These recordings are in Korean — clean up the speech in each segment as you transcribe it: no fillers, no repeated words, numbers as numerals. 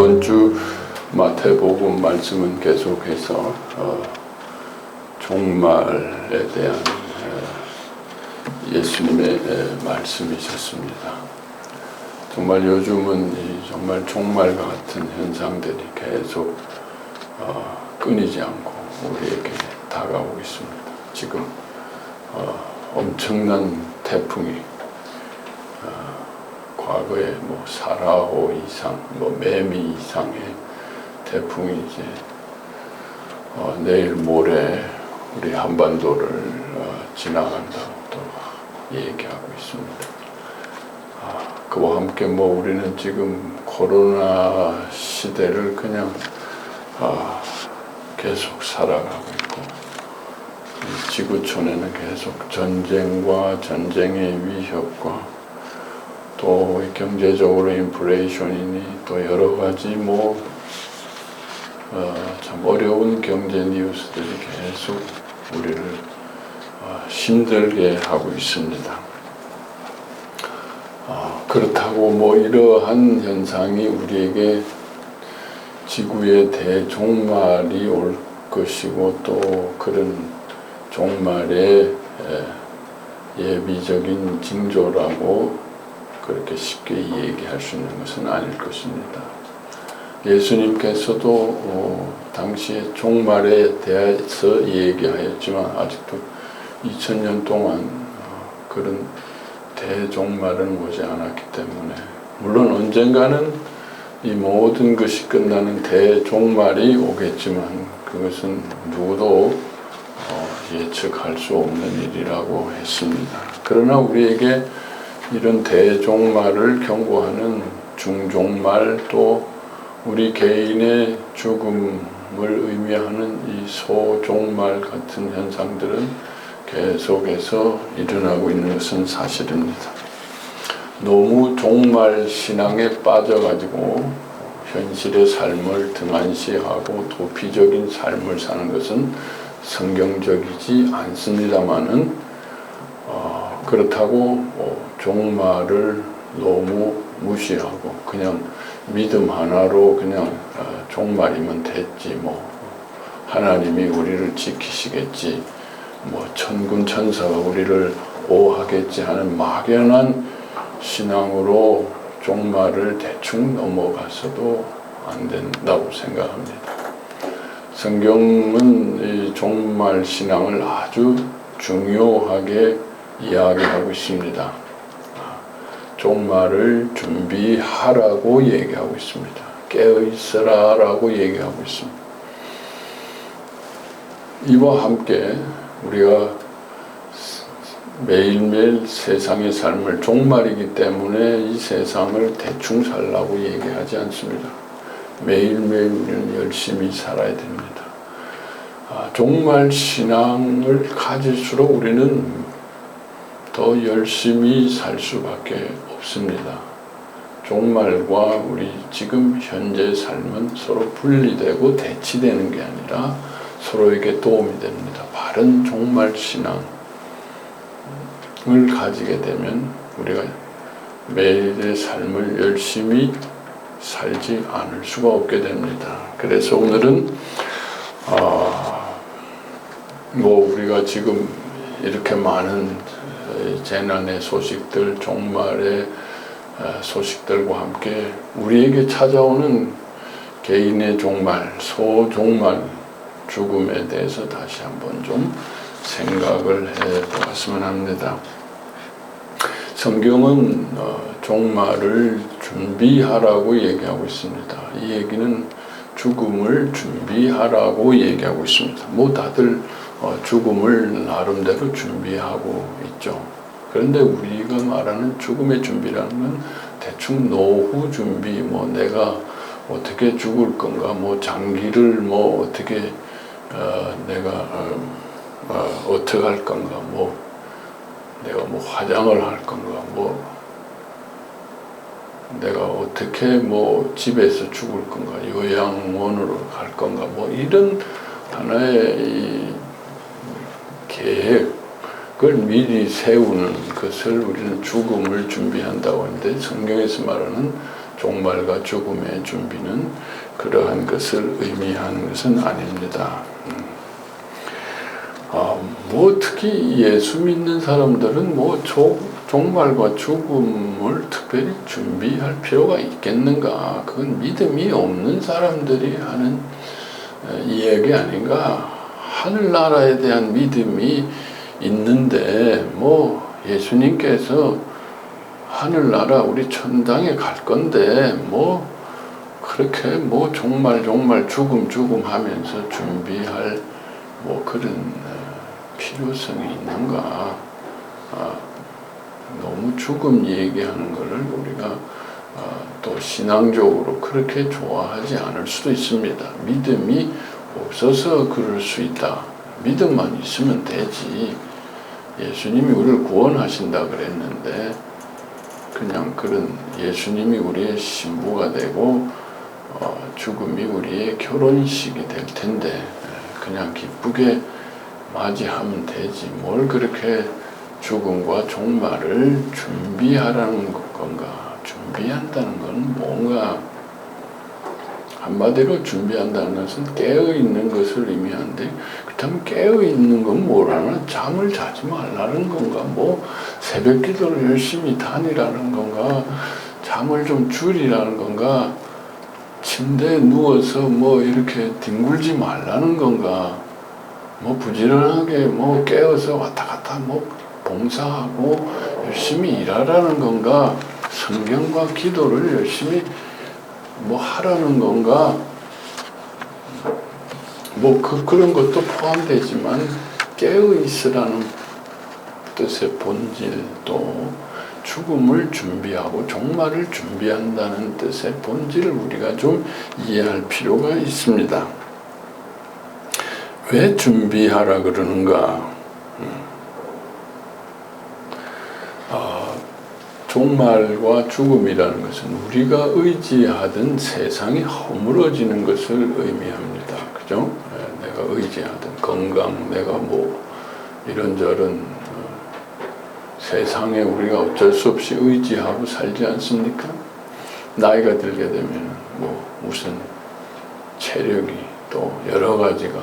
이번 주 마태복음 말씀은 계속해서 종말에 대한 예수님의 말씀이셨습니다. 정말 요즘은 정말 종말과 같은 현상들이 계속 끊이지 않고 우리에게 다가오고 있습니다. 지금 엄청난 태풍이 과거에 뭐 사라호 이상, 뭐 매미 이상의 태풍이 이제 내일 모레 우리 한반도를 지나간다고 또 얘기하고 있습니다. 그와 함께 뭐 우리는 지금 코로나 시대를 그냥 계속 살아가고 있고, 이 지구촌에는 계속 전쟁과 전쟁의 위협과 또 경제적으로 인플레이션이니 또 여러 가지 참 어려운 경제 뉴스들이 계속 우리를 힘들게 하고 있습니다. 그렇다고 이러한 현상이 우리에게 지구의 대종말이 올 것이고 또 그런 종말의 예비적인 징조라고 그렇게 쉽게 얘기할 수 있는 것은 아닐 것입니다. 예수님께서도 당시에 종말에 대해서 얘기하였지만 아직도 2000년 동안 그런 대종말은 오지 않았기 때문에, 물론 언젠가는 이 모든 것이 끝나는 대종말이 오겠지만 그것은 누구도 예측할 수 없는 일이라고 했습니다. 그러나 우리에게 이런 대종말을 경고하는 중종말, 또 우리 개인의 죽음을 의미하는 이 소종말 같은 현상들은 계속해서 일어나고 있는 것은 사실입니다. 너무 종말 신앙에 빠져가지고 현실의 삶을 등한시하고 도피적인 삶을 사는 것은 성경적이지 않습니다만은 그렇다고 종말을 너무 무시하고 그냥 믿음 하나로 그냥 종말이면 됐지, 하나님이 우리를 지키시겠지, 천군 천사가 우리를 보호하겠지 하는 막연한 신앙으로 종말을 대충 넘어가서도 안 된다고 생각합니다. 성경은 이 종말 신앙을 아주 중요하게 이야기하고 있습니다. 종말을 준비하라고 얘기하고 있습니다. 깨어있으라 라고 얘기하고 있습니다. 이와 함께 우리가 매일매일 세상의 삶을, 종말이기 때문에 이 세상을 대충 살라고 얘기하지 않습니다. 매일매일 우리는 열심히 살아야 됩니다. 종말 신앙을 가질수록 우리는 더 열심히 살 수밖에 없습니다. 종말과 우리 지금 현재 삶은 서로 분리되고 대치되는 게 아니라 서로에게 도움이 됩니다. 바른 종말 신앙을 가지게 되면 우리가 매일의 삶을 열심히 살지 않을 수가 없게 됩니다. 그래서 오늘은 우리가 지금 이렇게 많은 재난의 소식들, 종말의 소식들과 함께 우리에게 찾아오는 개인의 종말, 소종말, 죽음에 대해서 다시 한번 좀 생각을 해보았으면 합니다. 성경은 종말을 준비하라고 얘기하고 있습니다. 이 얘기는 죽음을 준비하라고 얘기하고 있습니다. 다들 죽음을 나름대로 준비하고 있죠. 그런데 우리가 말하는 죽음의 준비라는 건 대충 노후 준비, 내가 어떻게 죽을 건가, 장기를 어떻게 내가 어떻게 할 건가, 내가 화장을 할 건가, 내가 어떻게 집에서 죽을 건가, 요양원으로 갈 건가, 이런 하나의 이 계획을 미리 세우는 것을 우리는 죽음을 준비한다고 하는데, 성경에서 말하는 종말과 죽음의 준비는 그러한 것을 의미하는 것은 아닙니다. 뭐 특히 예수 믿는 사람들은 뭐 종말과 죽음을 특별히 준비할 필요가 있겠는가? 그건 믿음이 없는 사람들이 하는 이야기 아닌가? 하늘나라에 대한 믿음이 있는데 뭐 예수님께서 하늘나라 우리 천당에 갈 건데 뭐 그렇게 뭐 정말 죽음 하면서 준비할 뭐 그런 필요성이 있는가? 너무 죽음 얘기하는 것을 우리가 또 신앙적으로 그렇게 좋아하지 않을 수도 있습니다. 믿음이 없어서 그럴 수 있다. 믿음만 있으면 되지. 예수님이 우리를 구원하신다 그랬는데 그냥 그런 예수님이 우리의 신부가 되고 죽음이 우리의 결혼식이 될 텐데 그냥 기쁘게 맞이하면 되지. 뭘 그렇게 죽음과 종말을 준비하라는 건가? 준비한다는 건 뭔가 한마디로 준비한다는 것은 깨어있는 것을 의미하는데 그렇다면 깨어있는 건 뭐라나? 잠을 자지 말라는 건가? 뭐 새벽 기도를 열심히 다니라는 건가? 잠을 좀 줄이라는 건가? 침대에 누워서 뭐 이렇게 뒹굴지 말라는 건가? 뭐 부지런하게 뭐 깨어서 왔다 갔다 뭐 봉사하고 열심히 일하라는 건가? 성경과 기도를 열심히 뭐 하라는 건가? 뭐 그런 것도 포함되지만 깨어 있으라는 뜻의 본질도 죽음을 준비하고 종말을 준비한다는 뜻의 본질을 우리가 좀 이해할 필요가 있습니다. 왜 준비하라 그러는가? 종말과 죽음이라는 것은 우리가 의지하던 세상이 허물어지는 것을 의미합니다. 그죠? 내가 의지하던 건강, 내가 뭐 이런저런 세상에 우리가 어쩔 수 없이 의지하고 살지 않습니까? 나이가 들게 되면 뭐 무슨 체력이 또 여러 가지가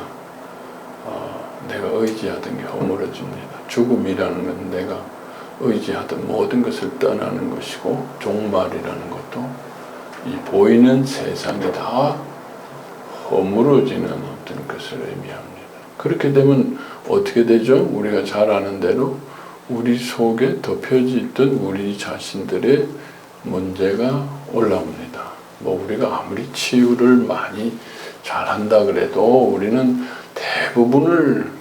내가 의지하던 게 허물어집니다. 죽음이라는 건 내가 의지하던 모든 것을 떠나는 것이고 종말이라는 것도 이 보이는 세상이 다 허물어지는 어떤 것을 의미합니다. 그렇게 되면 어떻게 되죠? 우리가 잘 아는 대로 우리 속에 덮여져 있던 우리 자신들의 문제가 올라옵니다. 뭐 우리가 아무리 치유를 많이 잘한다 그래도 우리는 대부분을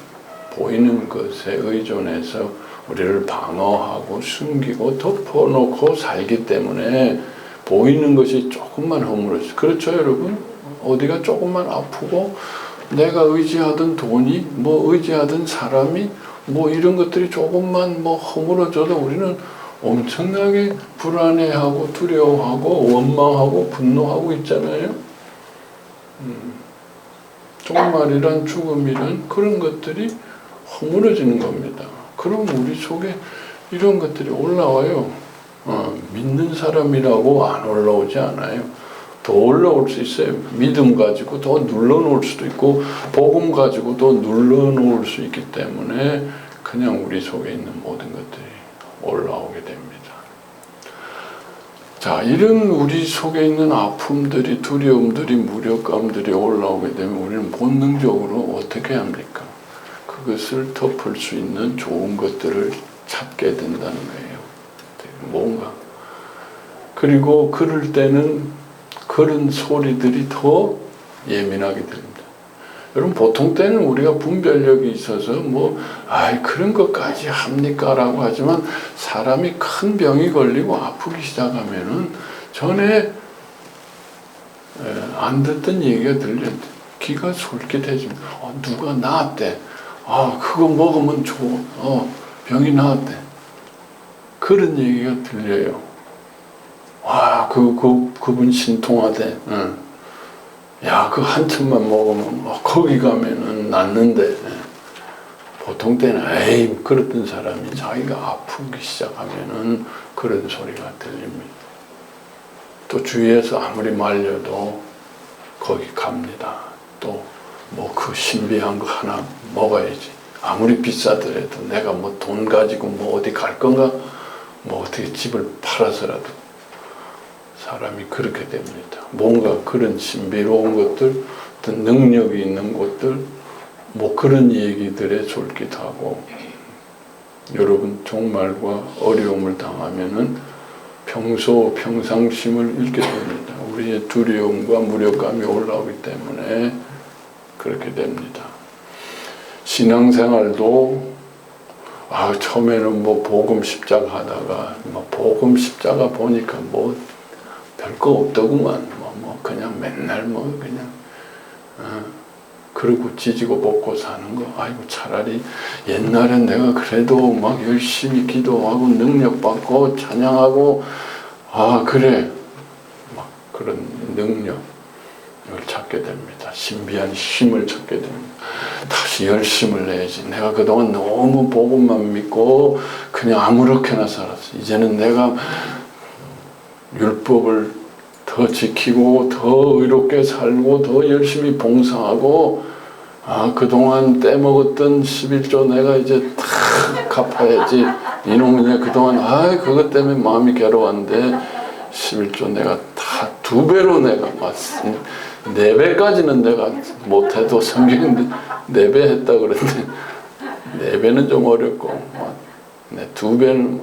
보이는 것에 의존해서 우리를 방어하고 숨기고 덮어놓고 살기 때문에 보이는 것이 조금만 허물어져. 그렇죠, 여러분? 어디가 조금만 아프고 내가 의지하던 돈이 뭐 의지하던 사람이 뭐 이런 것들이 조금만 뭐 허물어져도 우리는 엄청나게 불안해하고 두려워하고 원망하고 분노하고 있잖아요. 종말이란 죽음이란 그런 것들이 허물어지는 겁니다. 그럼 우리 속에 이런 것들이 올라와요. 믿는 사람이라고 안 올라오지 않아요. 더 올라올 수 있어요. 믿음 가지고 더 눌러놓을 수도 있고 복음 가지고 더 눌러놓을 수 있기 때문에 그냥 우리 속에 있는 모든 것들이 올라오게 됩니다. 자, 이런 우리 속에 있는 아픔들이, 두려움들이, 무력감들이 올라오게 되면 우리는 본능적으로 어떻게 합니까? 그것을 덮을 수 있는 좋은 것들을 찾게 된다는 거예요. 뭔가. 그리고 그럴 때는 그런 소리들이 더 예민하게 됩니다. 여러분, 보통 때는 우리가 분별력이 있어서 그런 것까지 합니까? 라고 하지만 사람이 큰 병이 걸리고 아프기 시작하면은 전에 안 듣던 얘기가 들려. 귀가 솔깃해집니다. 누가 나았대. 그거 먹으면 좋아. 병이 나았대. 그런 얘기가 들려요. 그분 신통하대. 야, 그 한 틈만 먹으면 거기 가면은 낫는데. 보통 때는 그랬던 사람이 자기가 아프기 시작하면은 그런 소리가 들립니다. 또 주위에서 아무리 말려도 거기 갑니다. 또 뭐 그 신비한 거 하나 먹어야지. 아무리 비싸더라도 내가 뭐 돈 가지고 뭐 어디 갈 건가? 뭐 어떻게 집을 팔아서라도 사람이 그렇게 됩니다. 뭔가 그런 신비로운 것들, 어떤 능력이 있는 것들, 뭐 그런 얘기들에 솔깃하고, 여러분 종말과 어려움을 당하면은 평상심을 잃게 됩니다. 우리의 두려움과 무력감이 올라오기 때문에 그렇게 됩니다. 신앙생활도 처음에는 뭐 복음 십자가 하다가 뭐 복음 십자가 보니까 뭐 별거 없더구만. 뭐 그냥 맨날 뭐 그냥 그러고 지지고 볶고 사는 거. 아이고 차라리 옛날엔 내가 그래도 막 열심히 기도하고 능력받고 찬양하고 그래 막 그런 능력을 찾게 됩니다. 신비한 힘을 찾게 됩니다. 다시 열심을 내야지. 내가 그동안 너무 복음만 믿고 그냥 아무렇게나 살았어. 이제는 내가 율법을 더 지키고 더 의롭게 살고 더 열심히 봉사하고 그동안 떼먹었던 11조 내가 이제 다 갚아야지. 이놈이 그동안 그것 때문에 마음이 괴로웠는데 11조 내가 다 2배로 내가 맞습니다. 4배까지는 내가 못해도 성경인데 4배 했다 그랬는데 4배는 좀 어렵고 2배는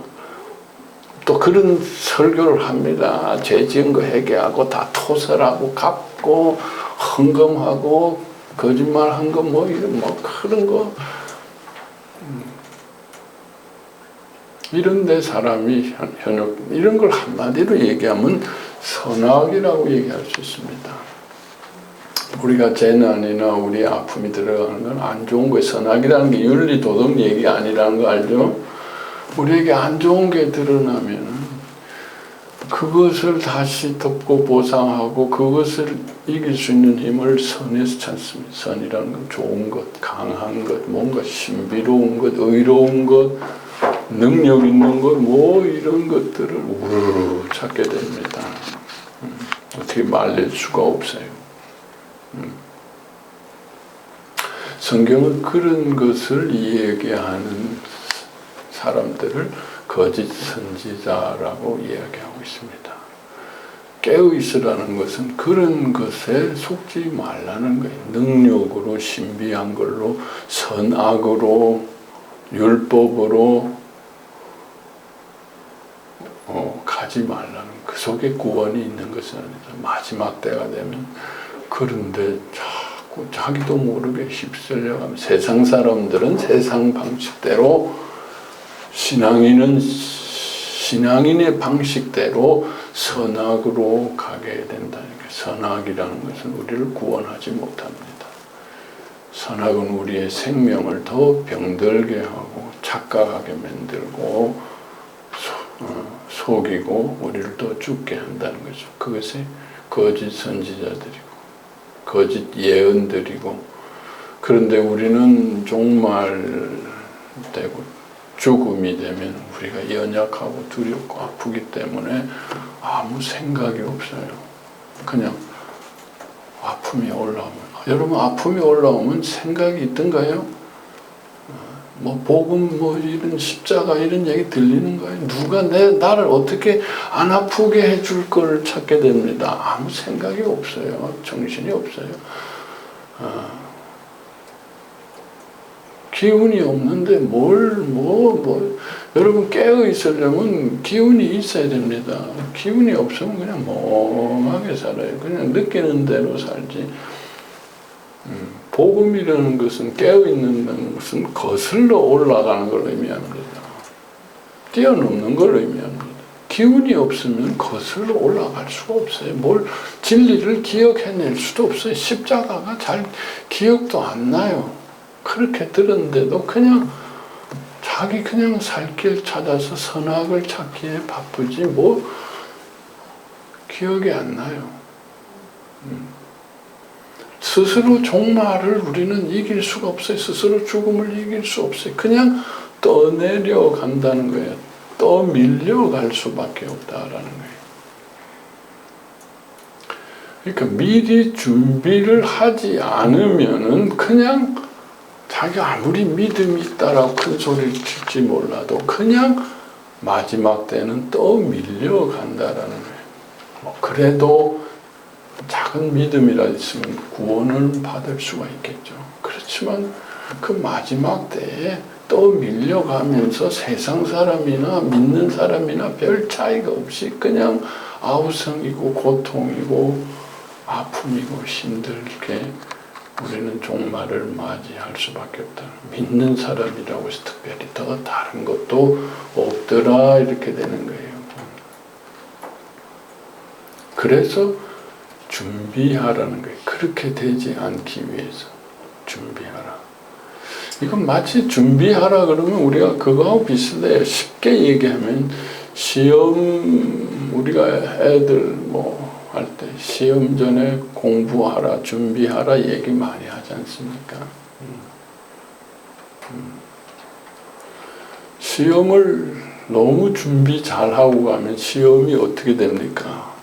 또 그런 설교를 합니다. 죄 지은 거 회개하고 다 토설하고 갚고 헌금하고 거짓말한 거 뭐 이런 뭐 그런 거 이런데 사람이 현역 이런 걸 한마디로 얘기하면 선악이라고 얘기할 수 있습니다. 우리가 재난이나 우리 아픔이 들어가는 건 안 좋은 거예요. 선악이라는 게 윤리 도덕 얘기 아니라는 거 알죠? 우리에게 안 좋은 게 드러나면 그것을 다시 덮고 보상하고 그것을 이길 수 있는 힘을 선에서 찾습니다. 선이라는 건 좋은 것, 강한 것, 뭔가 신비로운 것, 의로운 것, 능력 있는 것, 뭐 이런 것들을 우르르 찾게 됩니다. 어떻게 말릴 수가 없어요. 성경은 그런 것을 이야기하는 사람들을 거짓 선지자라고 이야기하고 있습니다. 깨어있으라는 것은 그런 것에 속지 말라는 거예요. 능력으로, 신비한 걸로, 선악으로, 율법으로 가지 말라는, 그 속에 구원이 있는 것은 아니다. 마지막 때가 되면 그런데 자꾸 자기도 모르게 휩쓸려가면 세상 사람들은 세상 방식대로, 신앙인은 신앙인의 방식대로 선악으로 가게 된다니까. 선악이라는 것은 우리를 구원하지 못합니다. 선악은 우리의 생명을 더 병들게 하고 착각하게 만들고 속이고 우리를 더 죽게 한다는 거죠. 그것이 거짓 선지자들이고 거짓 예언들이고, 그런데 우리는 종말되고 죽음이 되면 우리가 연약하고 두렵고 아프기 때문에 아무 생각이 없어요. 그냥 아픔이 올라오면, 여러분 아픔이 올라오면 생각이 있던가요? 뭐 복음 뭐 이런 십자가 이런 얘기 들리는 거예요? 누가 나를 어떻게 안 아프게 해줄 걸 찾게 됩니다. 아무 생각이 없어요. 정신이 없어요. 기운이 없는데 여러분 깨어 있으려면 기운이 있어야 됩니다. 기운이 없으면 그냥 멍하게 살아요. 그냥 느끼는 대로 살지. 복음이라는 것은 깨어있는 것은 거슬러 올라가는 걸 의미합니다. 뛰어넘는 걸 의미합니다. 기운이 없으면 거슬러 올라갈 수가 없어요. 진리를 기억해낼 수도 없어요. 십자가가 잘 기억도 안 나요. 그렇게 들었는데도 그냥 자기 그냥 살 길 찾아서 선악을 찾기에 바쁘지 기억이 안 나요. 스스로 종말을 우리는 이길 수가 없어요. 스스로 죽음을 이길 수 없어요. 그냥 떠내려간다는 거예요. 떠밀려갈 수밖에 없다라는 거예요. 그러니까 미리 준비를 하지 않으면은 그냥 자기가 아무리 믿음이 있다라고 큰 소리를 칠지 몰라도 그냥 마지막 때는 또 밀려간다라는 거예요. 그래도 작은 믿음이라 있으면 구원을 받을 수가 있겠죠. 그렇지만 그 마지막 때에 또 밀려가면서 세상 사람이나 믿는 사람이나 별 차이가 없이 그냥 아우성이고 고통이고 아픔이고 힘들게 우리는 종말을 맞이할 수밖에 없다. 믿는 사람이라고 해서 특별히 더 다른 것도 없더라 이렇게 되는 거예요. 그래서 준비하라는 거예요. 그렇게 되지 않기 위해서 준비하라. 이건 마치 준비하라 그러면 우리가 그거하고 비슷해요. 쉽게 얘기하면 시험 우리가 애들 할 때 시험 전에 공부하라 준비하라 얘기 많이 하지 않습니까? 시험을 너무 준비 잘하고 가면 시험이 어떻게 됩니까?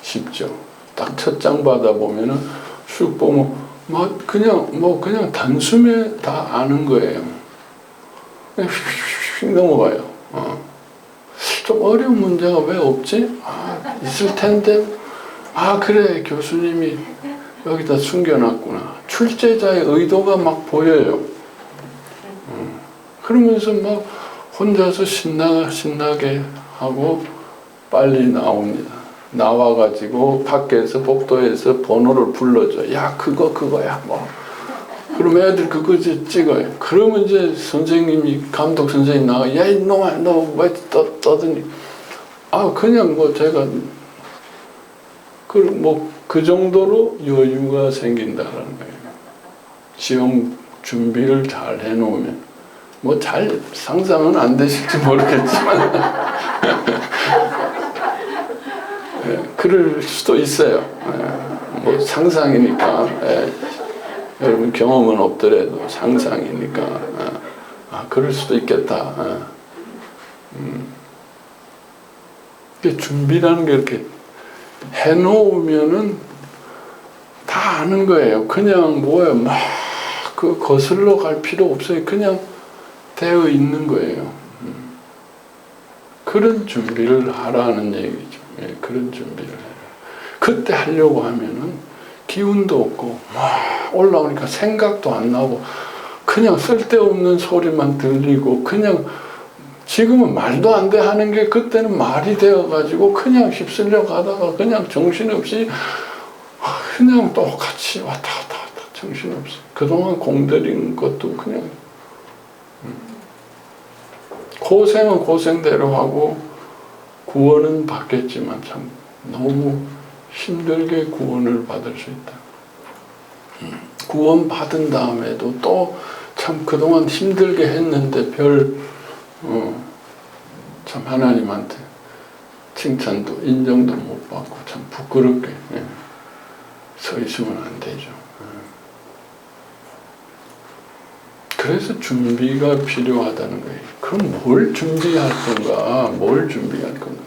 쉽죠. 딱 첫 장 받아보면은 쑥 보면 그냥 단숨에 다 아는 거예요. 그냥 휙휙 넘어가요. 좀 어려운 문제가 왜 없지? 있을 텐데. 그래 교수님이 여기다 숨겨놨구나. 출제자의 의도가 막 보여요. 그러면서 막 혼자서 신나게 하고 빨리 나옵니다. 나와가지고 밖에서 복도에서 번호를 불러줘. 야 그거야 그럼 애들 그거 찍어요. 그러면 이제 선생님이 감독 선생님 나가. 야 이놈아 너 왜 떠드니? 그냥 제가 그 정도로 여유가 생긴다는 거예요. 시험 준비를 잘 해놓으면 잘 상상은 안 되실지 모르겠지만 그럴 수도 있어요. 상상이니까. 여러분 경험은 없더라도 상상이니까 그럴 수도 있겠다. 준비라는 게 이렇게 해놓으면은 다 아는 거예요. 그냥 그 거슬러 갈 필요 없어요. 그냥 되어 있는 거예요. 그런 준비를 하라는 얘기죠. 그런 준비를 해요. 그때 하려고 하면은 기운도 없고 올라오니까 생각도 안 나고 그냥 쓸데없는 소리만 들리고 그냥 지금은 말도 안 돼 하는 게 그때는 말이 되어가지고 그냥 휩쓸려 가다가 그냥 정신없이 그냥 똑같이 왔다 갔다 정신없이 그동안 공들인 것도 그냥 고생은 고생대로 하고 구원은 받겠지만 참 너무 힘들게 구원을 받을 수 있다. 구원 받은 다음에도 또 참 그동안 힘들게 했는데 참 하나님한테 칭찬도 인정도 못 받고 참 부끄럽게 서 있으면 안 되죠. 그래서 준비가 필요하다는 거예요. 그럼 뭘 준비할 건가? 뭘 준비할 건가?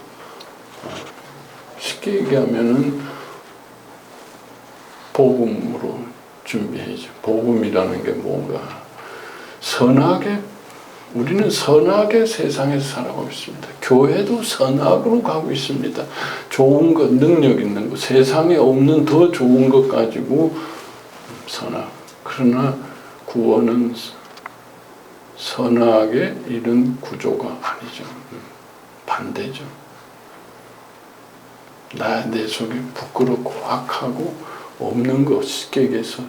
쉽게 얘기하면은 복음으로 준비해야죠. 복음이라는 게 뭔가? 우리는 선하게 세상에서 살아가고 있습니다. 교회도 선악으로 가고 있습니다. 좋은 것, 능력 있는 것, 세상에 없는 더 좋은 것 가지고 선악. 그러나 구원은 선악에 이른 구조가 아니죠. 반대죠. 내 속에 부끄럽고 악하고 없는 것, 쉽게 얘기해서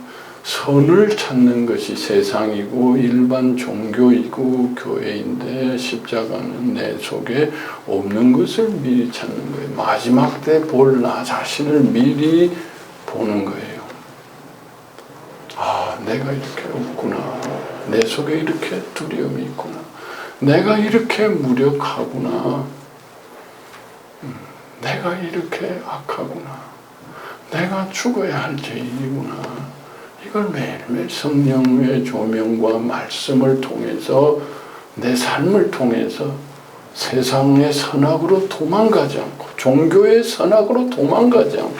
선을 찾는 것이 세상이고 일반 종교이고 교회인데 십자가는 내 속에 없는 것을 미리 찾는 거예요. 마지막 때 볼 나 자신을 미리 보는 거예요. 내가 이렇게 없구나. 내 속에 이렇게 두려움이 있구나. 내가 이렇게 무력하구나. 내가 이렇게 악하구나. 내가 죽어야 할 죄인이구나. 이걸 매일매일 성령의 조명과 말씀을 통해서 내 삶을 통해서 세상의 선악으로 도망가지 않고 종교의 선악으로 도망가지 않고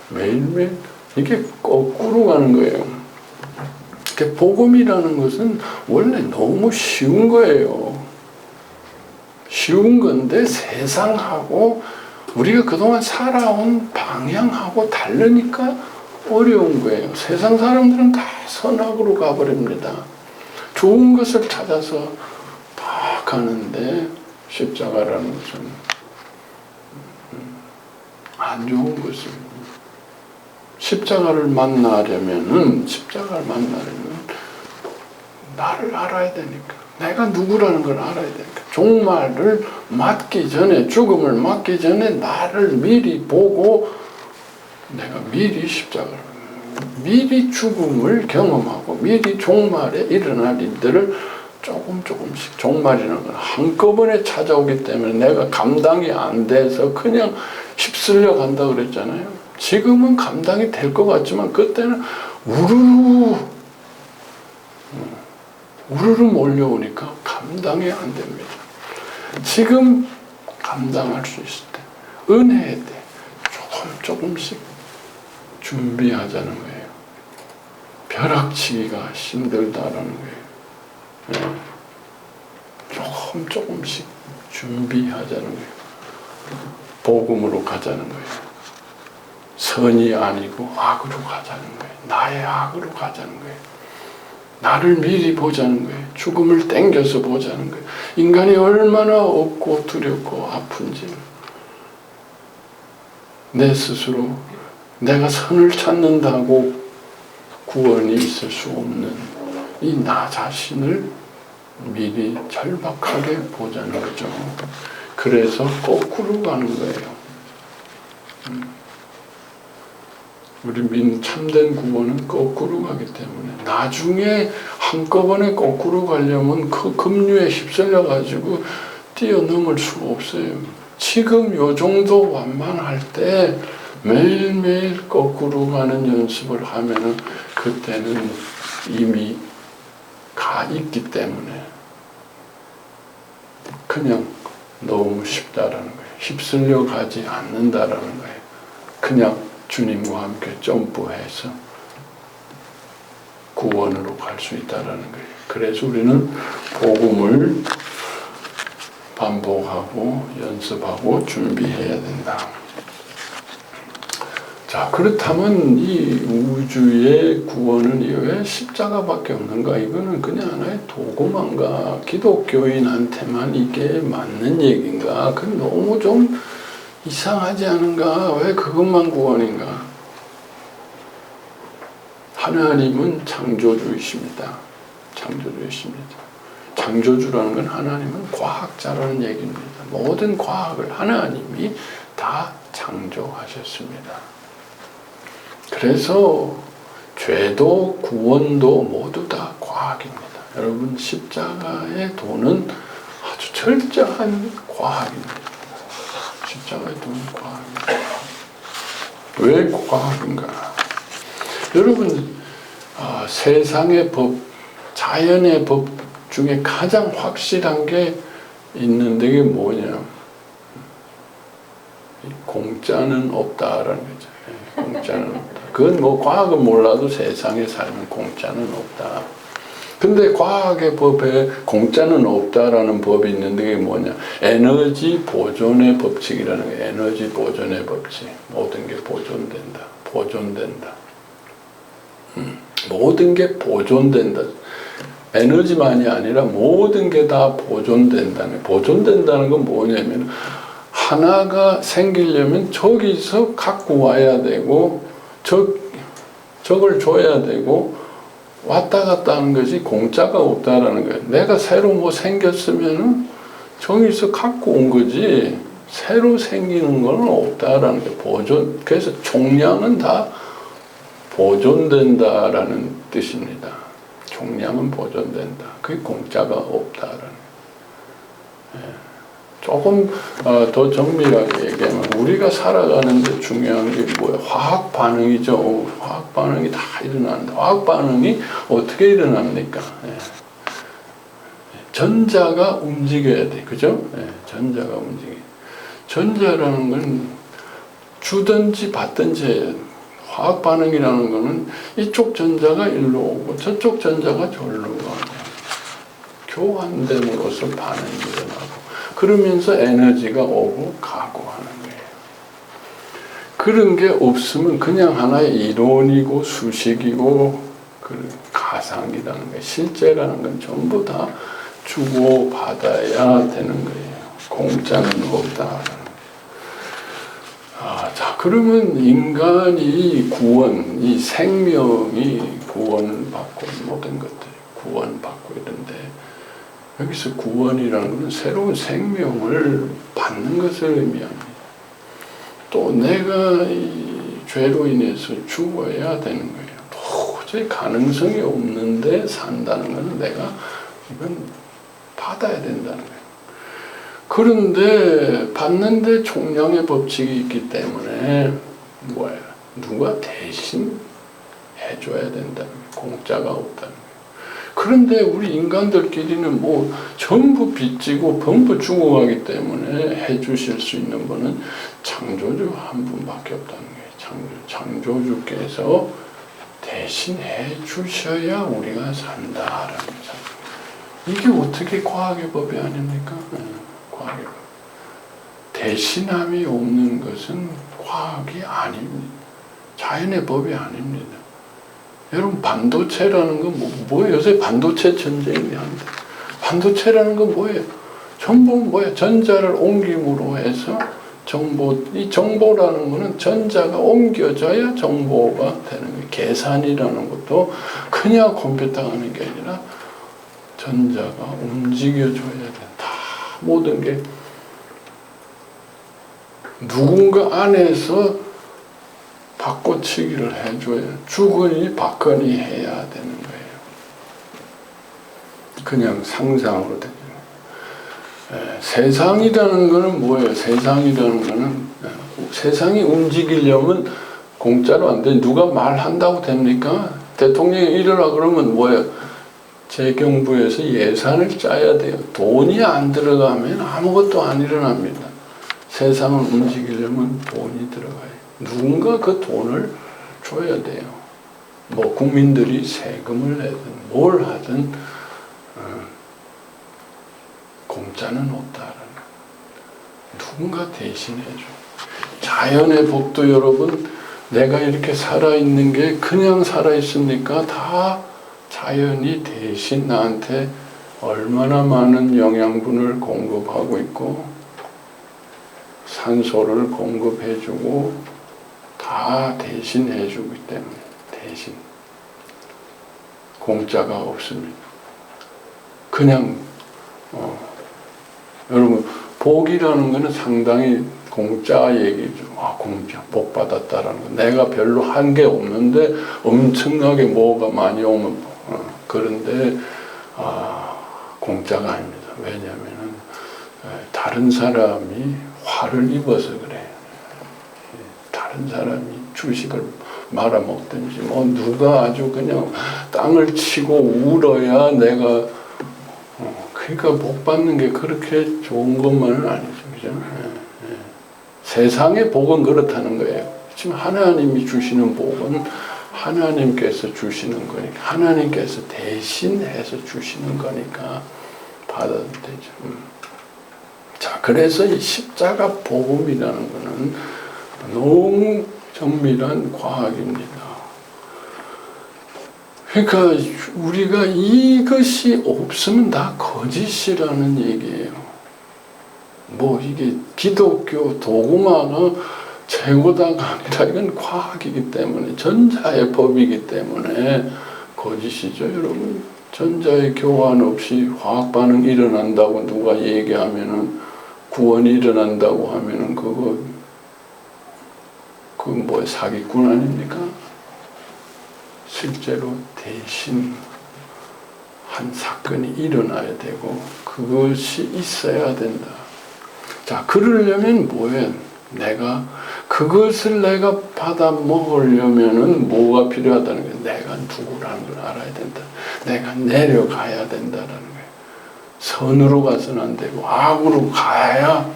매일매일 이게 거꾸로 가는 거예요. 복음이라는 것은 원래 너무 쉬운 거예요. 쉬운 건데 세상하고 우리가 그동안 살아온 방향하고 다르니까 어려운 거예요. 세상 사람들은 다 선악으로 가버립니다. 좋은 것을 찾아서 막 가는데 십자가라는 것은 안 좋은 것을 십자가를 만나려면 나를 알아야 되니까, 내가 누구라는 걸 알아야 되니까, 종말을 맞기 전에, 죽음을 맞기 전에 나를 미리 보고 내가 미리 십자가를, 미리 죽음을 경험하고 미리 종말에 일어날 일들을 조금씩, 종말이라는 건 한꺼번에 찾아오기 때문에 내가 감당이 안 돼서 그냥 휩쓸려 간다 그랬잖아요. 지금은 감당이 될 것 같지만 그때는 우르르 몰려오니까 감당이 안 됩니다. 지금 감당할 수 있을 때, 은혜에 대해 조금씩 준비하자는 거예요. 벼락치기가 힘들다라는 거예요. 조금씩 준비하자는 거예요. 복음으로 가자는 거예요. 선이 아니고 악으로 가자는 거예요. 나의 악으로 가자는 거예요. 나를 미리 보자는 거예요. 죽음을 땡겨서 보자는 거예요. 인간이 얼마나 없고 두렵고 아픈지 내 스스로 내가 선을 찾는다고 구원이 있을 수 없는 이 나 자신을 미리 절박하게 보자는 거죠. 그래서 거꾸로 가는 거예요. 우리 참된 구원은 거꾸로 가기 때문에 나중에 한꺼번에 거꾸로 가려면 그 급류에 휩쓸려 가지고 뛰어넘을 수가 없어요. 지금 요 정도 완만할 때 매일매일 거꾸로 가는 연습을 하면은 그때는 이미 가 있기 때문에 그냥 너무 쉽다라는 거예요. 휩쓸려 가지 않는다라는 거예요. 그냥 주님과 함께 점프해서 구원으로 갈 수 있다라는 거예요. 그래서 우리는 복음을 반복하고 연습하고 준비해야 된다. 자, 그렇다면 이 우주의 구원은 왜 십자가밖에 없는가? 이거는 그냥 하나의 도구만가? 기독교인한테만 이게 맞는 얘기인가? 그건 너무 좀 이상하지 않은가? 왜 그것만 구원인가? 하나님은 창조주이십니다. 창조주이십니다. 창조주라는 건 하나님은 과학자라는 얘기입니다. 모든 과학을 하나님이 다 창조하셨습니다. 그래서 죄도 구원도 모두 다 과학입니다. 여러분, 십자가의 도는 아주 철저한 과학입니다. 십자가의 도는 과학입니다. 왜 과학인가? 여러분, 세상의 법, 자연의 법 중에 가장 확실한 게 있는데 그게 뭐냐? 공짜는 없다라는 거죠. 공짜는 없다. 그건 뭐 과학은 몰라도 세상에 살면 공짜는 없다. 근데 과학의 법에 공짜는 없다라는 법이 있는데 그게 뭐냐? 에너지 보존의 법칙이라는 거예요. 에너지 보존의 법칙. 모든 게 보존된다. 보존된다. 모든 게 보존된다. 에너지만이 아니라 모든 게 다 보존된다는. 보존된다는 건 뭐냐면 하나가 생기려면 저기서 갖고 와야 되고 저걸 줘야 되고 왔다 갔다 하는 것이 공짜가 없다라는 거예요. 내가 새로 뭐 생겼으면은 저기서 갖고 온 거지 새로 생기는 건 없다라는 거예요. 보존. 그래서 총량은 다 보존된다라는 뜻입니다. 총량은 보존된다. 그게 공짜가 없다라는 거예요. 조금 더 정밀하게 얘기하면 우리가 살아가는데 중요한 게 뭐예요? 화학 반응이죠. 화학 반응이 다 일어나는데 화학 반응이 어떻게 일어납니까? 전자가 움직여야 돼, 그죠? 전자가 움직여. 전자라는 건 주든지 받든지 화학 반응이라는 거는 이쪽 전자가 일로 오고 저쪽 전자가 저리로 가고 교환됨으로써 반응이 일어나고 그러면서 에너지가 오고 가고 하는 거예요. 그런 게 없으면 그냥 하나의 이론이고 수식이고 가상이라는 거예요. 실제라는 건 전부 다 주고 받아야 되는 거예요. 공짜는 없다. 자, 그러면 인간이 구원, 이 생명이 구원받고 모든 것들이 구원받고 이런데 여기서 구원이라는 것은 새로운 생명을 받는 것을 의미합니다. 또 내가 이 죄로 인해서 죽어야 되는 거예요. 도저히 가능성이 없는데 산다는 것은 내가 이건 받아야 된다는 거예요. 그런데 받는데 총량의 법칙이 있기 때문에 뭐예요? 누가 대신 해줘야 된다는 거예요. 공짜가 없다는 거예요. 그런데 우리 인간들끼리는 뭐 전부 빚지고 전부 죽어가기 때문에 해주실 수 있는 분은 창조주 한 분밖에 없다는 거예요. 창조주께서 대신 해주셔야 우리가 산다라는 거죠. 이게 어떻게 과학의 법이 아닙니까? 과학의 법. 대신함이 없는 것은 과학이 아닙니다. 자연의 법이 아닙니다. 여러분 반도체라는 건 뭐예요? 요새 반도체 전쟁이 한다. 반도체라는 건 뭐예요? 전부 뭐예요? 전자를 옮김으로 해서 이 정보라는 거는 전자가 옮겨져야 정보가 되는 거예요. 계산이라는 것도 그냥 컴퓨터가 하는 게 아니라 전자가 움직여줘야 된다. 모든 게 누군가 안에서 바꿔치기를 해줘야 주거니 받거니 해야 되는 거예요. 그냥 상상으로 되죠. 세상이라는 거는 뭐예요? 세상이라는 거는 세상이 움직이려면 공짜로 안 돼. 누가 말한다고 됩니까? 대통령이 이러라 그러면 뭐예요? 재경부에서 예산을 짜야 돼요. 돈이 안 들어가면 아무것도 안 일어납니다. 세상을 움직이려면 돈이 들어가요. 누군가 그 돈을 줘야 돼요. 뭐 국민들이 세금을 내든 뭘 하든 공짜는 없다라는 누군가 대신해줘. 자연의 법도 여러분 내가 이렇게 살아있는 게 그냥 살아있습니까? 다 자연이 대신 나한테 얼마나 많은 영양분을 공급하고 있고 산소를 공급해주고 다 대신해주기 때문에 대신 공짜가 없습니다. 그냥 여러분 복이라는 것은 상당히 공짜 얘기죠. 공짜 복 받았다라는 거. 내가 별로 한 게 없는데 엄청나게 뭐가 많이 오면 그런데 공짜가 아닙니다. 왜냐하면은 다른 사람이 화를 입어서 그래요. 다른 사람이 주식을 말아먹든지 뭐 누가 아주 그냥 땅을 치고 울어야 내가 그러니까 복 받는 게 그렇게 좋은 것만은 아니죠. 그죠? 세상의 복은 그렇다는 거예요. 지금 하나님이 주시는 복은 하나님께서 주시는 거니까 하나님께서 대신해서 주시는 거니까 받아도 되죠. 자, 그래서 이 십자가 복음이라는 것은 너무 정밀한 과학입니다. 그러니까 우리가 이것이 없으면 다 거짓이라는 얘기예요. 뭐 이게 기독교 도구마가 최고다가 아니라 이건 과학이기 때문에 전자의 법이기 때문에 거짓이죠. 여러분 전자의 교환 없이 화학 반응이 일어난다고 누가 얘기하면은 구원이 일어난다고 하면은 그건 뭐예요? 사기꾼 아닙니까? 실제로 대신 한 사건이 일어나야 되고 그것이 있어야 된다. 자, 그러려면 뭐예요? 그것을 내가 받아 먹으려면은 뭐가 필요하다는 거예요? 내가 누구라는 걸 알아야 된다. 내가 내려가야 된다라는 거예요. 선으로 가서는 안 되고 악으로 가야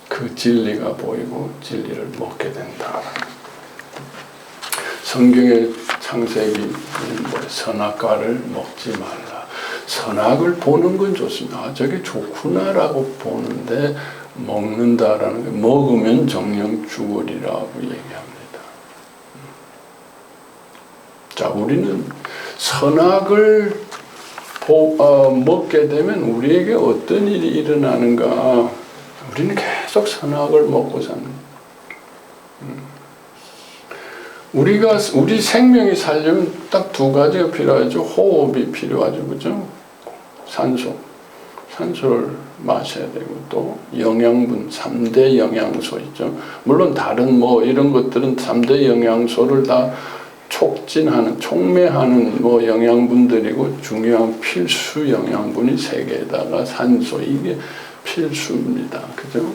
그 진리가 보이고 진리를 먹게 된다. 성경의 창세기 선악과를 먹지 말라. 선악을 보는 건 좋습니다. 아, 저게 좋구나라고 보는데 먹는다라는 게 먹으면 정령 죽으리라고 얘기합니다. 자, 우리는 선악을 먹게 되면 우리에게 어떤 일이 일어나는가? 우리는 계속 선악을 먹고 삽니다. 우리 생명이 살려면 딱 두 가지가 필요하죠. 호흡이 필요하죠. 그죠? 산소를 마셔야 되고, 또 영양분, 3대 영양소 있죠. 물론 다른 이런 것들은 3대 영양소를 다 촉매하는 영양분들이고, 중요한 필수 영양분이 3개에다가 산소, 이게 필수입니다. 그죠?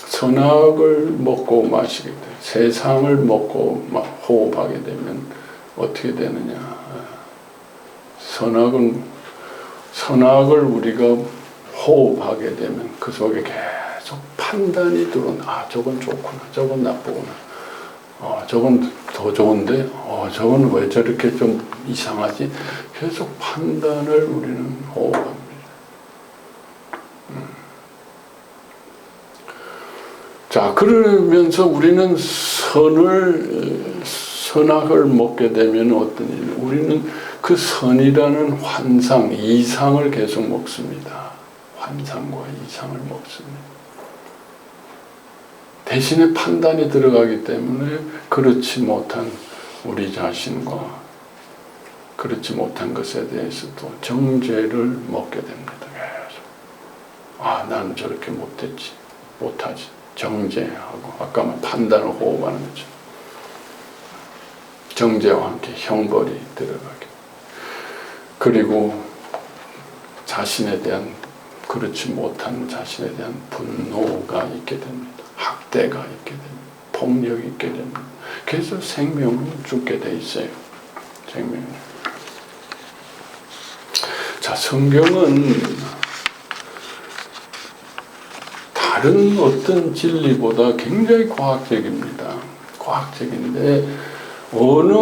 선악을 먹고 마시게 돼. 세상을 먹고 호흡하게 되면 어떻게 되느냐? 선악을 우리가 호흡하게 되면 그 속에 계속 판단이 들어온. 아, 저건 좋구나, 저건 나쁘구나. 저건 더 좋은데, 저건 왜 저렇게 좀 이상하지? 계속 판단을 우리는 호흡합니다. 자, 그러면서 우리는 선악을 먹게 되면 어떤 일? 우리는 그 선이라는 환상, 이상을 계속 먹습니다. 환상과 이상을 먹습니다. 대신에 판단이 들어가기 때문에 그렇지 못한 우리 자신과 그렇지 못한 것에 대해서도 정죄를 먹게 됩니다. 계속. 아, 나는 저렇게 못하지. 정죄하고, 아까 판단을 호흡하는 거죠. 정죄와 함께 형벌이 들어가게. 그리고 자신에 대한, 그렇지 못한 자신에 대한 분노가 있게 됩니다. 학대가 있게 됩니다. 폭력이 있게 됩니다. 그래서 생명은 죽게 돼 있어요. 생명은. 자, 성경은 다른 어떤 진리보다 굉장히 과학적입니다. 과학적인데 어느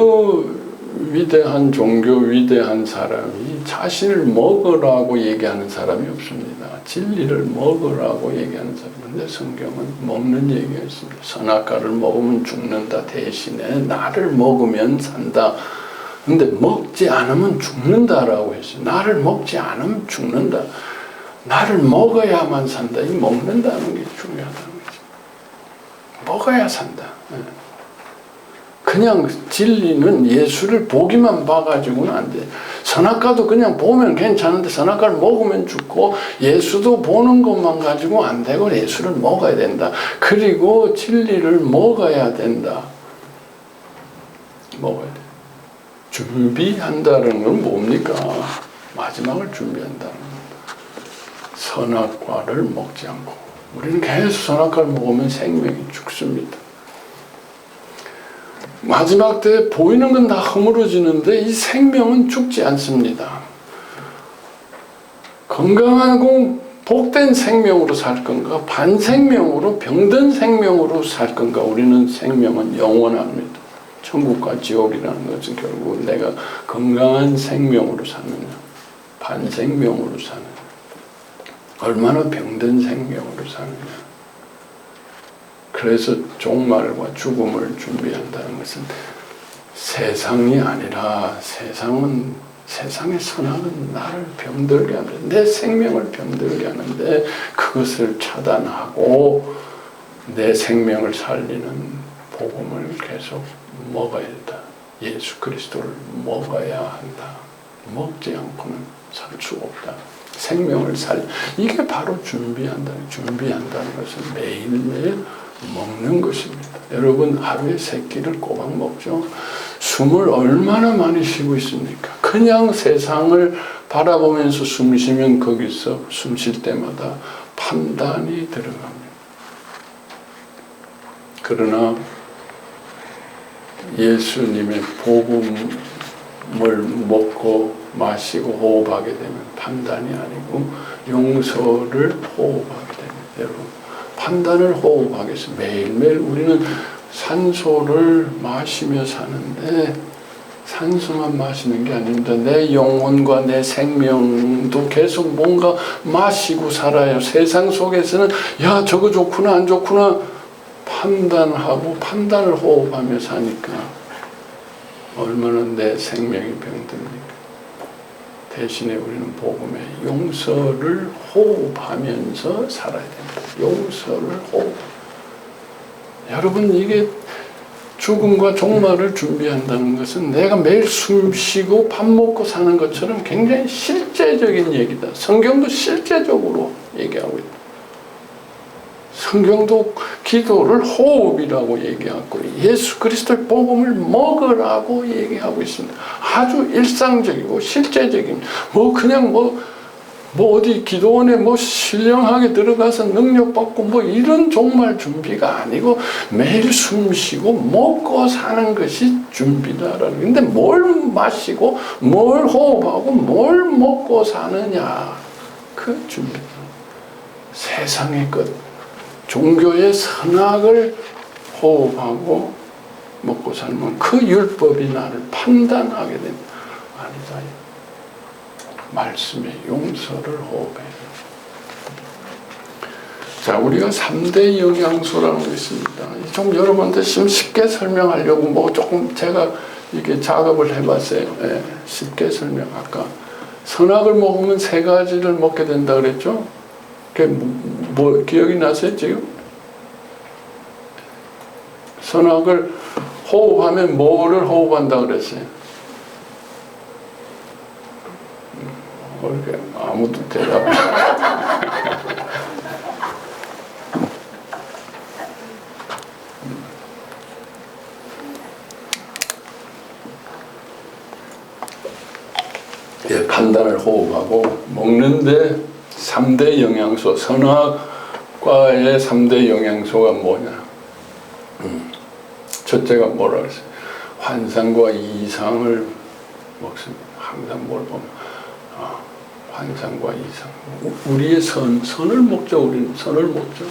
위대한 종교, 위대한 사람이 자신을 먹으라고 얘기하는 사람이 없습니다. 진리를 먹으라고 얘기하는 사람인데 성경은 먹는 얘기가 있습니다. 선악과를 먹으면 죽는다 대신에 나를 먹으면 산다. 근데 먹지 않으면 죽는다라고 했어요. 나를 먹지 않으면 죽는다. 나를 먹어야만 산다. 이 먹는다는 게 중요하다는 거죠. 먹어야 산다. 그냥 진리는 예수를 보기만 봐가지고는 안 돼. 선악과도 그냥 보면 괜찮은데 선악과를 먹으면 죽고, 예수도 보는 것만 가지고 안 되고 예수를 먹어야 된다. 그리고 진리를 먹어야 된다. 먹어야 돼. 준비한다는 건 뭡니까? 마지막을 준비한다는 겁니다. 선악과를 먹지 않고. 우리는 계속 선악과를 먹으면 생명이 죽습니다. 마지막 때 보이는 건 다 허물어지는데 이 생명은 죽지 않습니다. 건강하고 복된 생명으로 살 건가, 반생명으로 병든 생명으로 살 건가. 우리는 생명은 영원합니다. 천국과 지옥이라는 것은 결국 내가 건강한 생명으로 사느냐, 반생명으로 사느냐, 얼마나 병든 생명으로 사느냐. 그래서 종말과 죽음을 준비한다는 것은 세상이 아니라, 세상의 선악은 나를 병들게 하는데, 내 생명을 병들게 하는데 그것을 차단하고 내 생명을 살리는 복음을 계속 먹어야 한다. 예수 그리스도를 먹어야 한다. 먹지 않고는 살 수 없다. 생명을 이게 바로 준비한다는 것은 매일매일 먹는 것입니다. 여러분 하루에 3끼를 꼬박 먹죠. 숨을 얼마나 많이 쉬고 있습니까? 그냥 세상을 바라보면서 숨 쉬면 거기서 숨 쉴 때마다 판단이 들어갑니다. 그러나 예수님의 복음을 먹고 마시고 호흡하게 되면 판단이 아니고 용서를 호흡하게 됩니다. 여러분, 판단을 호흡하겠습니다. 매일매일 우리는 산소를 마시며 사는데 산소만 마시는 게 아닙니다. 내 영혼과 내 생명도 계속 뭔가 마시고 살아요. 세상 속에서는 야 저거 좋구나 안 좋구나 판단하고 판단을 호흡하며 사니까 얼마나 내 생명이 병듭니까? 대신에 우리는 복음의 용서를 호흡하면서 살아야 됩니다. 용서를 호흡. 여러분 이게 죽음과 종말을 준비한다는 것은 내가 매일 숨 쉬고 밥 먹고 사는 것처럼 굉장히 실제적인 얘기다. 성경도 실제적으로 얘기하고 있다. 성경도 기도를 호흡이라고 얘기하고 예수 그리스도의 복음을 먹으라고 얘기하고 있습니다. 아주 일상적이고 실제적인 그냥 어디 기도원에 신령하게 들어가서 능력받고 이런 종말 준비가 아니고 매일 숨 쉬고 먹고 사는 것이 준비다라는. 근데 뭘 마시고 뭘 호흡하고 뭘 먹고 사느냐 그 준비다. 세상의 것 종교의 선악을 호흡하고 먹고 살면 그 율법이 나를 판단하게 됩니다. 아니다. 말씀의 용서를 호흡해요. 자, 우리가 3대 영양소라는 게 있습니다. 좀 여러분한테 좀 쉽게 설명하려고 조금 제가 이렇게 작업을 해봤어요. 쉽게 설명. 아까 선악을 먹으면 3가지를 먹게 된다 그랬죠? 그게 기억이 나세요 지금? 선악을 호흡하면 뭐를 호흡한다 그랬어요? 이렇게 아무도 대답 판단을 호흡하고 먹는데 3대 영양소 선악과의 3대 영양소가 뭐냐? 첫째가 뭐라 그랬어요? 환상과 이상을 먹습니다. 항상 뭘 보면 환상과 이상. 우리의 선을 먹죠. 우리는 선을 먹죠.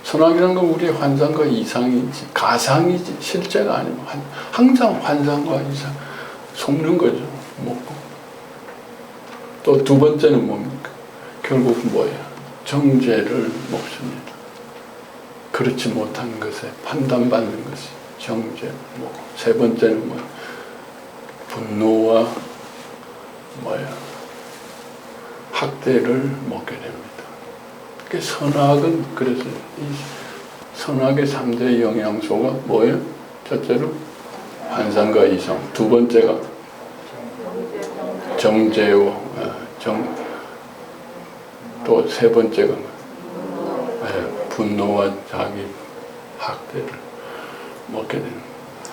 선악이라는 건 우리의 환상과 이상이지 가상이지 실제가 아니고 항상 환상과 이상 속는 거죠. 먹고. 또 2번째는 뭡니까? 결국 뭐예요? 정죄를 먹습니다. 그렇지 못한 것에 판단받는 것이 정죄. 3번째는 뭐예요? 분노와 학대를 먹게 됩니다. 선악은 그래서 이 선악의 3대 영양소가 뭐예요? 첫째로 환상과 이상, 2번째가 정죄와 또 3번째가 분노와 자기 학대를 먹게 됩니다.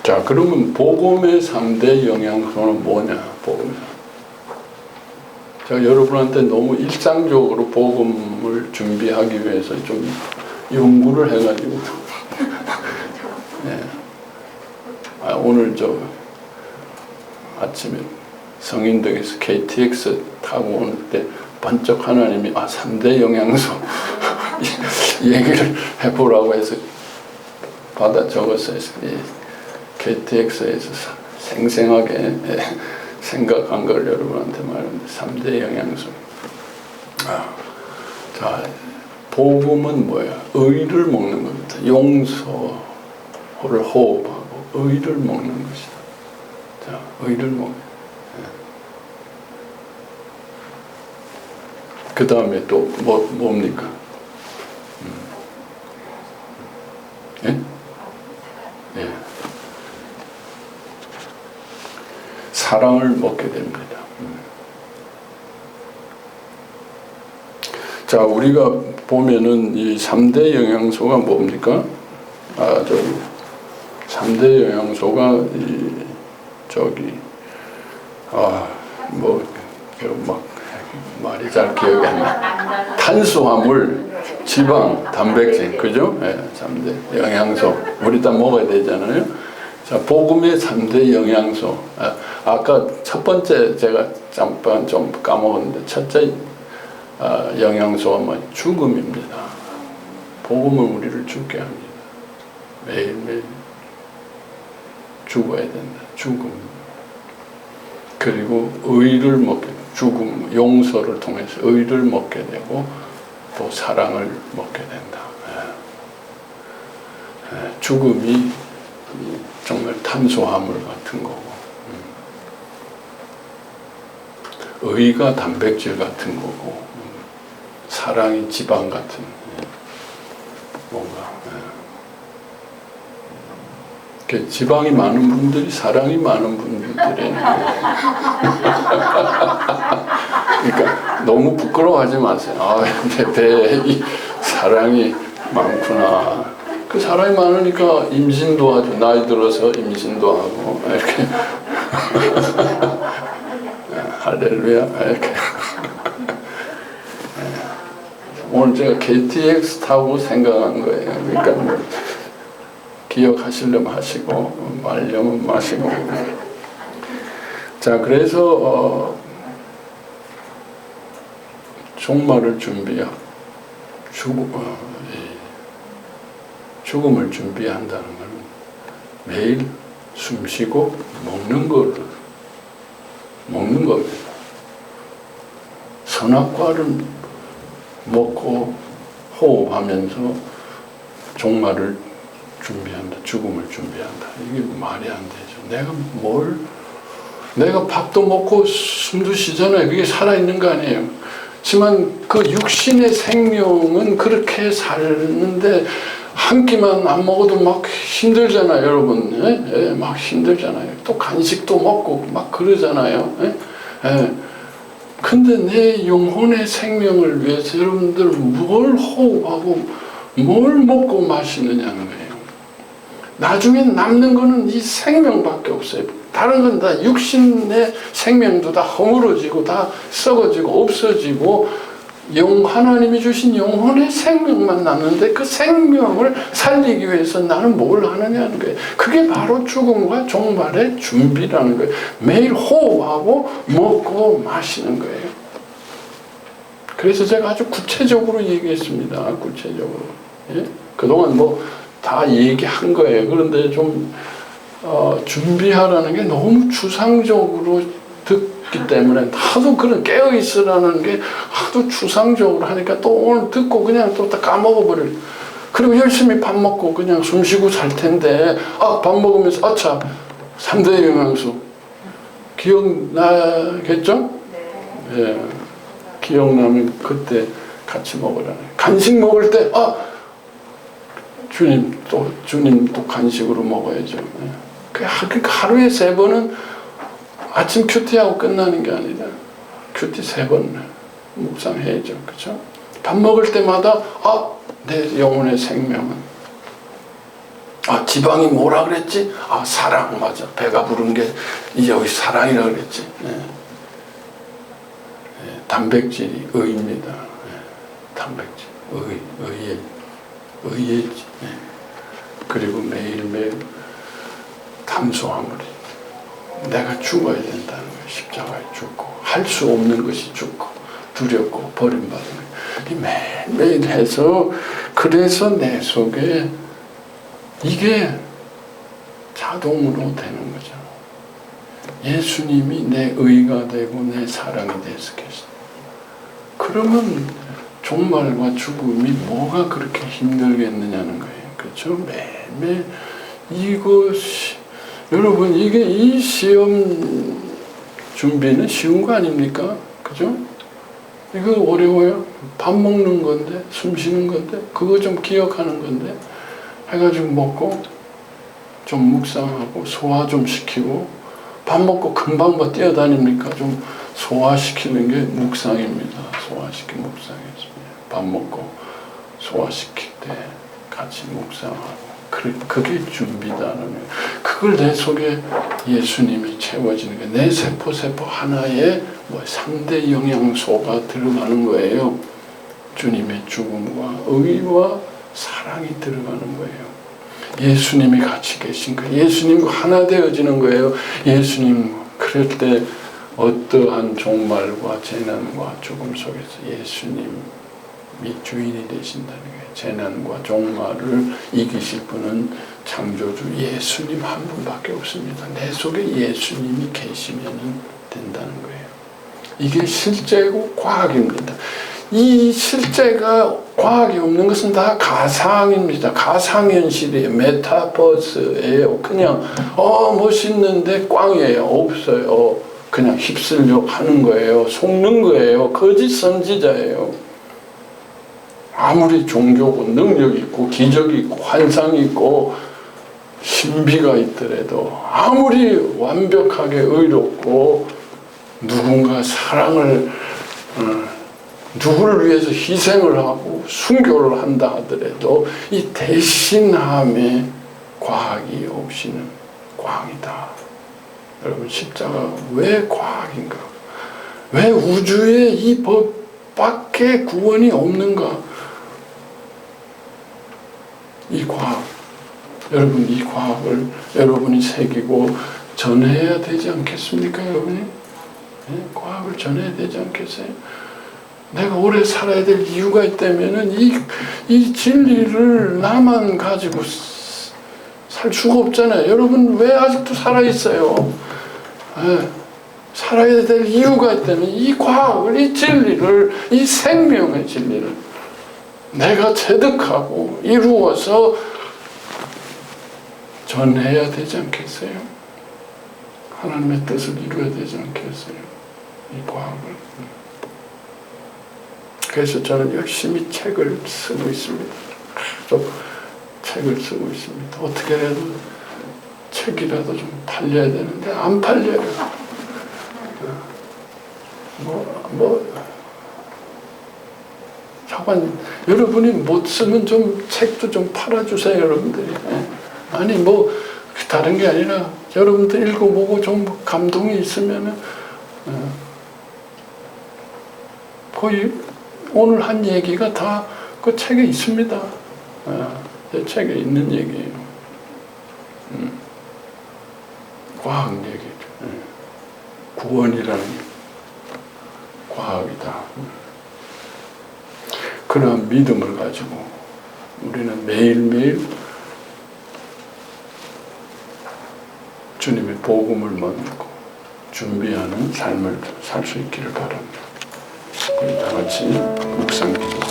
자, 그러면 복음의 3대 영양소는 뭐냐? 복음. 제가 여러분한테 너무 일상적으로 복음을 준비하기 위해서 좀 연구를 해가지고 오늘 아침에 성인덕에서 KTX 타고 오는 때 번쩍 하나님이 3대 영양소 얘기를 해보라고 해서 받아 적었어요. KTX에서 생생하게 생각한 걸 여러분한테 말하는데 3대 영양소. 자, 복음은 뭐야? 의를 먹는 겁니다. 용서를 호흡하고 의를 먹는 것이다. 자, 의를 먹는. 그 다음에 또 뭡니까? 예? 예. 사랑을 먹게 됩니다. 자, 우리가 보면은 이 3대 영양소가 뭡니까? 3대 영양소가 말이 잘 기억이 안 나. 탄수화물, 지방, 단백질, 그죠? 3대 영양소. 우리 다 먹어야 되잖아요. 자, 복음의 3대 영양소. 아까 첫 번째 제가 잠깐 좀 까먹었는데, 첫째 영양소가 죽음입니다. 복음은 우리를 죽게 합니다. 매일매일 죽어야 된다. 죽음. 그리고 의를 먹게 되고, 죽음, 용서를 통해서 의를 먹게 되고 또 사랑을 먹게 된다. 죽음이 정말 탄수화물 같은 거고, 의가 단백질 같은 거고, 사랑이 지방 같은 뭔가. 지방이 많은 분들이 사랑이 많은 분들이에요. 그러니까 너무 부끄러워하지 마세요. 아, 내 배에 사랑이 많구나. 그 사랑이 많으니까 임신도 하죠. 나이 들어서 임신도 하고 이렇게. 할렐루야. 이렇게. 오늘 제가 KTX 타고 생각한 거예요. 그러니까 기억하시려면 하시고 말려면 마시고. 자, 그래서 종말을 준비하고 죽음을 준비한다는 것은 매일 숨쉬고 먹는 겁니다. 선악과를 먹고 호흡하면서 종말을 준비한다. 죽음을 준비한다. 이게 말이 안 되죠. 내가 밥도 먹고 숨도 쉬잖아요. 그게 살아있는 거 아니에요. 하지만 그 육신의 생명은 그렇게 사는데 한 끼만 안 먹어도 막 힘들잖아요, 여러분. 막 힘들잖아요. 또 간식도 먹고 막 그러잖아요. 근데 내 영혼의 생명을 위해서 여러분들 뭘 호흡하고 뭘 먹고 마시느냐는 거예요. 나중에 남는 거는 이 생명밖에 없어요. 다른 건 다 육신의 생명도 다 허물어지고 다 썩어지고 없어지고 하나님이 주신 영혼의 생명만 남는데 그 생명을 살리기 위해서 나는 뭘 하느냐는 거예요. 그게 바로 죽음과 종말의 준비라는 거예요. 매일 호흡하고 먹고 마시는 거예요. 그래서 제가 아주 구체적으로 얘기했습니다. 구체적으로. 예? 그동안 다 얘기한 거예요. 그런데 좀 준비하라는 게 너무 추상적으로 듣기 때문에 하도 그런 깨어있으라는 게 하도 추상적으로 하니까 또 오늘 듣고 그냥 또 다 까먹어버려요. 그리고 열심히 밥 먹고 그냥 숨 쉬고 살 텐데 밥 먹으면서 아차 3대 영양소 기억나겠죠? 네. 예. 기억나면 그때 같이 먹으라는 거예요. 간식 먹을 때 주님 또 간식으로 먹어야죠. 그러니까 하루에 3번은 아침 큐티하고 끝나는 게 아니라 큐티 3번 묵상해야죠. 그렇죠? 밥 먹을 때마다 내 영혼의 생명은 지방이 뭐라 그랬지? 사랑 맞아. 배가 부른 게 이제 여기 사랑이라 그랬지. 단백질이 의입니다. 단백질 의예지. 그리고 매일매일 탄수화물이 내가 죽어야 된다는 거예요. 십자가에 죽고 할 수 없는 것이 죽고 두렵고 버림받는 거예요. 매일매일 해서 그래서 내 속에 이게 자동으로 되는 거죠. 예수님이 내 의가 되고 내 사랑이 돼서 계시다. 그러면 종말과 죽음이 뭐가 그렇게 힘들겠느냐는 거예요. 그렇죠? 매일매일 이것이 여러분 이 시험 준비는 쉬운 거 아닙니까? 그죠? 이거 어려워요. 밥 먹는 건데 숨 쉬는 건데 그거 좀 기억하는 건데 해가지고 먹고 좀 묵상하고 소화 좀 시키고 밥 먹고 금방 뛰어다닙니까? 좀 소화시키는 게 묵상입니다. 소화시키는 묵상이었습니다. 밥 먹고 소화시킬 때 같이 묵상하고 그게 준비다는 거예요. 그걸 내 속에 예수님이 채워지는 게 내 세포 하나에 3대 영양소가 들어가는 거예요. 주님의 죽음과 의와 사랑이 들어가는 거예요. 예수님이 같이 계신 거예요. 예수님과 하나 되어지는 거예요. 예수님 그럴 때 어떠한 종말과 재난과 죽음 속에서 예수님 주인이 되신다는 거예요. 재난과 종말을 이기실 분은 창조주 예수님 한 분밖에 없습니다. 내 속에 예수님이 계시면 된다는 거예요. 이게 실제고 과학입니다. 이 실제가 과학이 없는 것은 다 가상입니다. 가상현실이에요. 메타버스예요. 그냥 멋있는데 꽝이에요. 없어요. 그냥 휩쓸려 하는 거예요. 속는 거예요. 거짓 선지자예요. 아무리 종교고 능력 있고 기적이 있고 환상이 있고 신비가 있더라도 아무리 완벽하게 의롭고 누군가 사랑을 누구를 위해서 희생을 하고 순교를 한다 하더라도 이 대신함의 과학이 없이는 꽝이다. 여러분 십자가 왜 과학인가? 왜 우주에 이 법밖에 구원이 없는가? 이 과학, 여러분 이 과학을 여러분이 새기고 전해야 되지 않겠습니까? 여러분이? 네? 과학을 전해야 되지 않겠어요? 내가 오래 살아야 될 이유가 있다면은 이 진리를 나만 가지고 살 수가 없잖아요. 여러분 왜 아직도 살아있어요? 네. 살아야 될 이유가 있다면 이 과학을, 이 진리를, 이 생명의 진리를 내가 체득하고 이루어서 전해야 되지 않겠어요? 하나님의 뜻을 이루어야 되지 않겠어요? 이 과학을. 그래서 저는 열심히 책을 쓰고 있습니다. 계속 책을 쓰고 있습니다. 어떻게 해도 책이라도 좀 팔려야 되는데 안 팔려요. 잠깐 여러분이 못 쓰면 좀 책도 좀 팔아주세요, 여러분들이. 아니 다른 게 아니라 여러분들 읽어보고 좀 감동이 있으면은 거의 오늘 한 얘기가 다 그 책에 있습니다. 제 책에 있는 얘기예요. 과학 얘기죠. 구원이라는 과학이다. 그러한 믿음을 가지고 우리는 매일매일 주님의 복음을 먹고 준비하는 삶을 살 수 있기를 바랍니다. 우리 다 같이 묵상 기도.